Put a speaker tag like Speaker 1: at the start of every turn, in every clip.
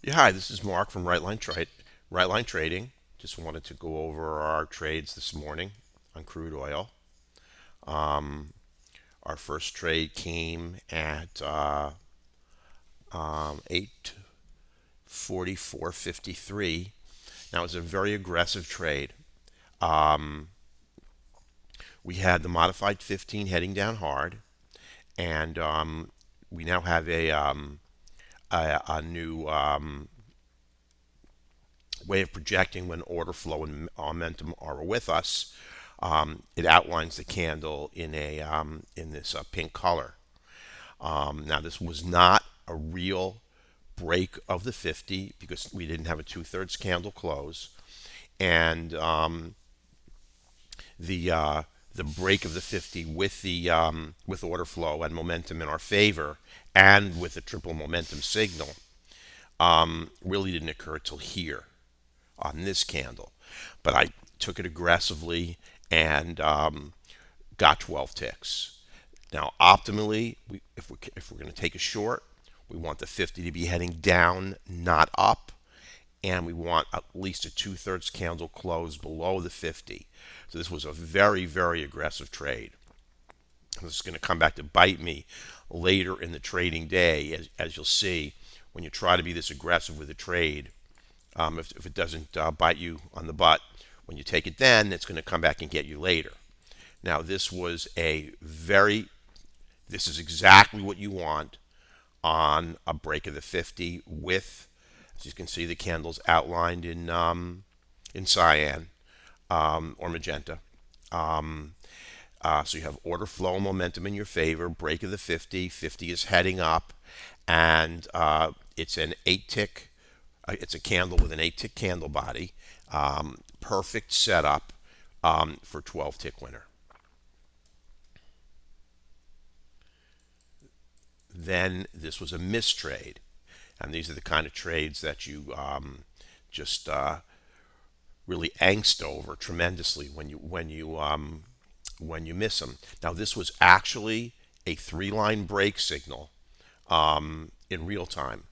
Speaker 1: Yeah, hi, this is Mark from Right Line Trading. Just wanted to go over our trades this morning on crude oil. Um, our first trade came at 8:44.53. Now it was a very aggressive trade. Um, we had the modified 15 heading down hard, and we now have a new way of projecting when order flow and momentum are with us. It outlines the candle in this pink color. Now this was not a real break of the 50 because we didn't have a two-thirds candle close, and the break of the 50 with the with order flow and momentum in our favor, and with the triple momentum signal, really didn't occur till here on this candle. But I took it aggressively and got 12 ticks. Now, optimally, if we're going to take a short, we want the 50 to be heading down, not up, and we want at least a two-thirds candle close below the 50. So this was a very, very aggressive trade. This is going to come back to bite me later in the trading day, as you'll see when you try to be this aggressive with a trade. If it doesn't bite you on the butt when you take it, then it's going to come back and get you later. Now, this is exactly what you want on a break of the 50 with, as you can see, the candles outlined in cyan or magenta. Um, so you have order flow and momentum in your favor. Break of the 50. 50 is heading up, and it's an 8 tick. It's a candle with an 8 tick candle body. Perfect setup for 12 tick winner. Then this was a mistrade, and these are the kind of trades that you just really angst over tremendously when you miss them. Now this was actually a three-line break signal in real time.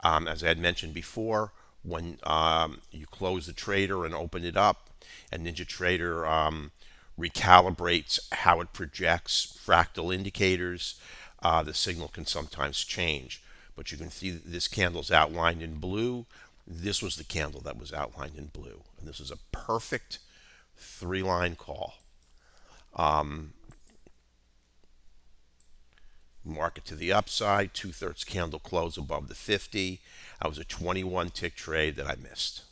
Speaker 1: As I had mentioned before, when you close the trader and open it up, and NinjaTrader recalibrates how it projects fractal indicators, the signal can sometimes change. But you can see this candle's outlined in blue. This was the candle that was outlined in blue. And this is a perfect three-line call. Market to the upside, two-thirds candle close above the 50. That was a 21 tick trade that I missed.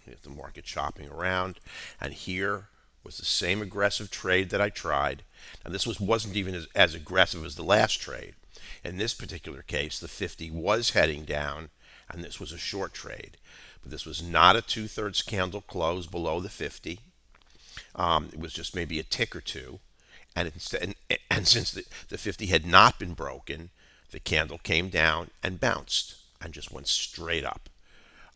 Speaker 1: You have the market chopping around, and here was the same aggressive trade that I tried. Now wasn't even as aggressive as the last trade. In this particular case, the 50 was heading down, and this was a short trade. But this was not a two-thirds candle close below the 50. It was just maybe a tick or two. And since the 50 had not been broken, the candle came down and bounced and just went straight up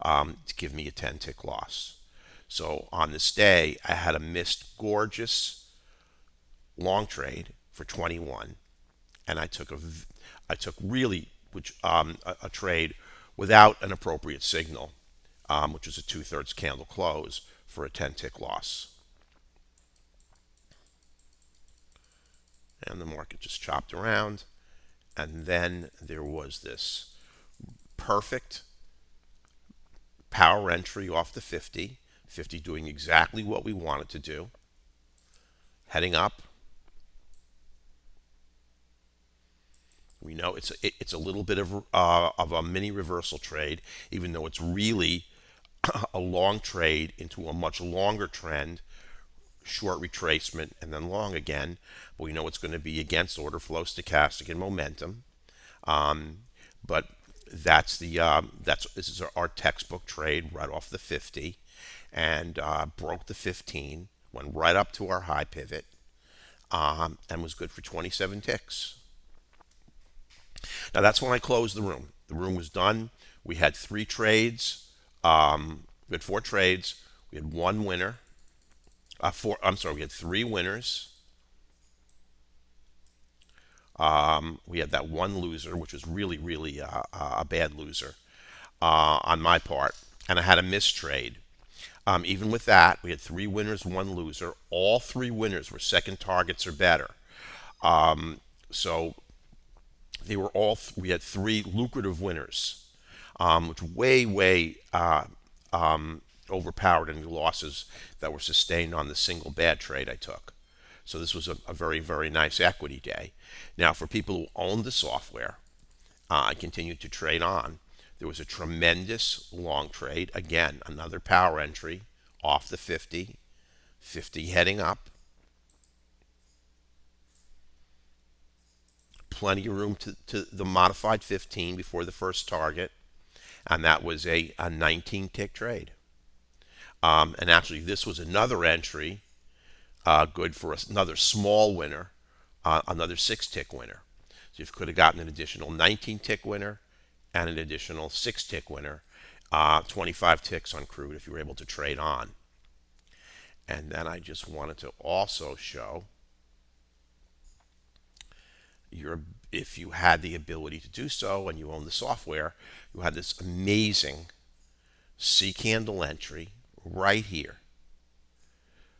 Speaker 1: to give me a 10 tick loss. So on this day, I had a missed gorgeous long trade for 21, and I took really a trade without an appropriate signal, which was a two-thirds candle close for a 10 tick loss. And the market just chopped around, and then there was this perfect power entry off the 50. 50 doing exactly what we wanted to do, heading up. We know it's a little bit of a mini reversal trade, even though it's really a long trade into a much longer trend, short retracement, and then long again. But we know it's going to be against order flow, stochastic, and momentum. But this is our textbook trade right off the 50, and broke the 15, went right up to our high pivot, and was good for 27 ticks. Now that's when I closed the room. The room was done. We had three trades. We had four trades. We had one winner. Four. I'm sorry. We had three winners. We had that one loser, which was really, really a bad loser on my part, and I had a mistrade. Even with that, we had three winners, one loser. All three winners were second targets or better. So they were all. We had three lucrative winners, which way, way overpowered any losses that were sustained on the single bad trade I took. So this was a very, very nice equity day. Now, for people who owned the software, I continued to trade on. There was a tremendous long trade. Again, another power entry off the 50, 50 heading up. Plenty of room to the modified 15 before the first target. And that was a 19 tick trade. And actually, this was another entry, good for another small winner, another 6 tick winner. So you could have gotten an additional 19 tick winner and an additional 6 tick winner, 25 ticks on Cude if you were able to trade on. And then I just wanted to also show your, if you had the ability to do so and you own the software, you had this amazing C candle entry right here.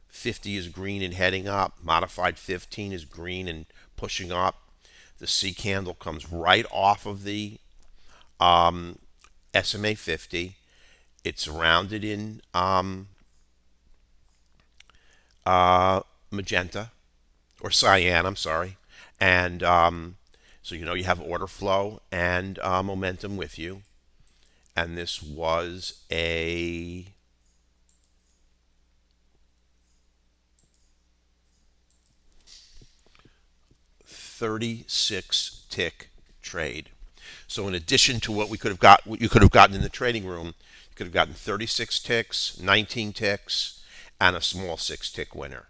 Speaker 1: 50 is green and heading up. Modified 15 is green and pushing up. The C candle comes right off of the SMA 50. It's rounded in magenta or cyan, I'm sorry. And so you know you have order flow and momentum with you. And this was a 36 tick trade. So in addition to what what you could have gotten in the trading room, you could have gotten 36 ticks, 19 ticks, and a small 6 tick winner.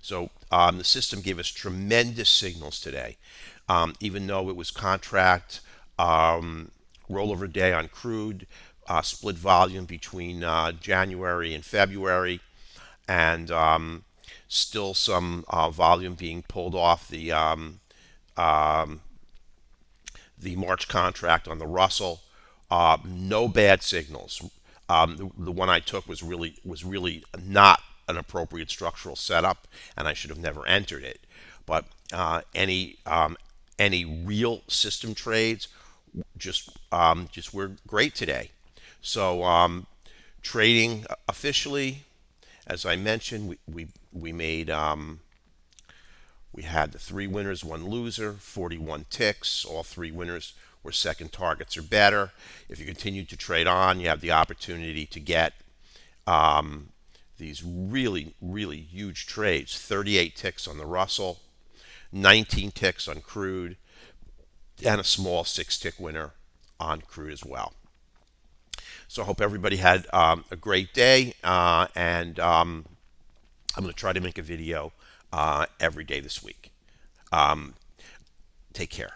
Speaker 1: So the system gave us tremendous signals today, even though it was contract rollover day on Cude, split volume between January and February, and still some volume being pulled off the March contract on the Russell. No bad signals. The one I took was really not an appropriate structural setup, and I should have never entered it. But any real system trades just were great today. So trading officially, as I mentioned, we made we had the three winners, one loser, 41 ticks. All three winners were second targets or better. If you continue to trade on, you have the opportunity to get these really, really huge trades. 38 ticks on the Russell, 19 ticks on Cude, and a small 6 tick winner on Cude as well. So I hope everybody had a great day, and I'm going to try to make a video every day this week. Take care.